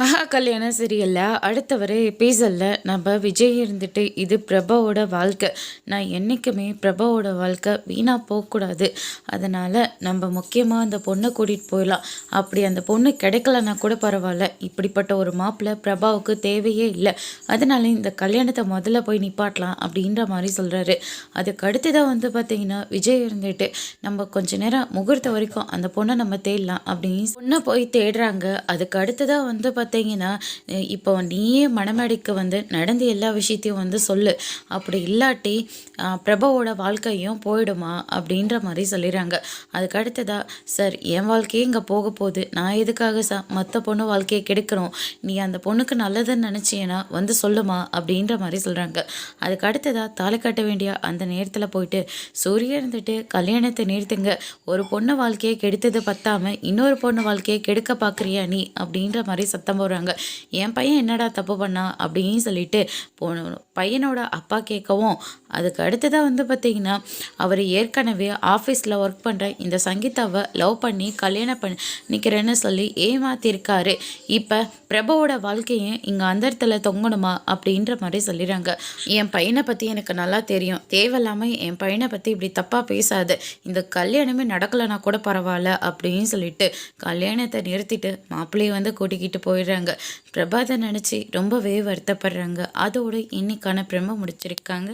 ஆஹா கல்யாணம் சரியில்ல. அடுத்த வர எபிசோட்ல நம்ம விஜய் இருந்துட்டு இது பிரபாவோட வாழ்க்கை. நான் என்றைக்குமே பிரபாவோட வாழ்க்கை வீணாக போகக்கூடாது. அதனால் நம்ம முக்கியமாக அந்த பொண்ணை கூட்டிகிட்டு போயிடலாம். அப்படி அந்த பொண்ணு கிடைக்கலன்னா கூட பரவாயில்ல. இப்படிப்பட்ட ஒரு மாப்பிள்ளை பிரபாவுக்கு தேவையே இல்லை. அதனால இந்த கல்யாணத்தை முதல்ல போய் நிப்பாட்டலாம் அப்படின்ற மாதிரி சொல்கிறாரு. அதுக்கு அடுத்ததாக பார்த்திங்கன்னா விஜய் இருந்துட்டு நம்ம கொஞ்ச நேரம் முகூர்த்த வரைக்கும் அந்த பொண்ணை நம்ம தேடலாம் அப்படின்னு பொண்ணை போய் தேடுறாங்க. அதுக்கு அடுத்ததாக பார்த்தீங்கன்னா இப்போ நீயே மணமேடைக்கு நடந்த எல்லா விஷயத்தையும் சொல்லு. அப்படி இல்லாட்டி பிரபாவோட வாழ்க்கையும் போயிடுமா அப்படின்ற மாதிரி சொல்லிடுறாங்க. அதுக்கு அடுத்ததா சார் என் வாழ்க்கையே இங்கே போக போகுது. நான் எதுக்காக மற்ற பொண்ணு வாழ்க்கையை கெடுக்கணும்? நீ அந்த பொண்ணுக்கு நல்லதுன்னு நினச்சியனா சொல்லுமா அப்படின்ற மாதிரி சொல்கிறாங்க. அதுக்கு அடுத்ததா தாலி கட்ட வேண்டிய அந்த நேரத்தில் போயிட்டு சூரிய இருந்துட்டு கல்யாணத்தை நிறுத்துங்க. ஒரு பொண்ணு வாழ்க்கையை கெடுத்தது பத்தாமல் இன்னொரு பொண்ணு வாழ்க்கையை கெடுக்க பார்க்குறியா நீ அப்படின்ற மாதிரி சத்தம் போடுறாங்க. என் பையன் என்னடா தப்பு பண்ணா அப்படின்னு சொல்லிட்டு பையனோட அப்பா கேட்கவும், அதுக்கு அடுத்ததாக பார்த்தீங்கன்னா அவர் ஏற்கனவே ஆஃபீஸில் ஒர்க் பண்ணுற இந்த சங்கீதாவை லவ் பண்ணி கல்யாணம் பண்ணிக்கிறேன்னு சொல்லி ஏமாத்திருக்காரு. இப்போ பிரபாவோட வாழ்க்கையை இங்கே அந்த இடத்துல தொங்கணுமா அப்படின்ற மாதிரி சொல்லிடுறாங்க. என் பையனை பற்றி எனக்கு நல்லா தெரியும். தேவையில்லாமல் என் பையனை பற்றி இப்படி தப்பாக பேசாது. இந்த கல்யாணமே நடக்கலைன்னா கூட பரவாயில்ல அப்படின்னு சொல்லிட்டு கல்யாணத்தை நிறுத்திட்டு மாப்பிள்ளையை கூட்டிக்கிட்டு போயிடுறாங்க. பிரபாதை நினச்சி ரொம்பவே வருத்தப்படுறாங்க. அதோடு இன்னைக்கான பிரம முடிச்சிருக்காங்க.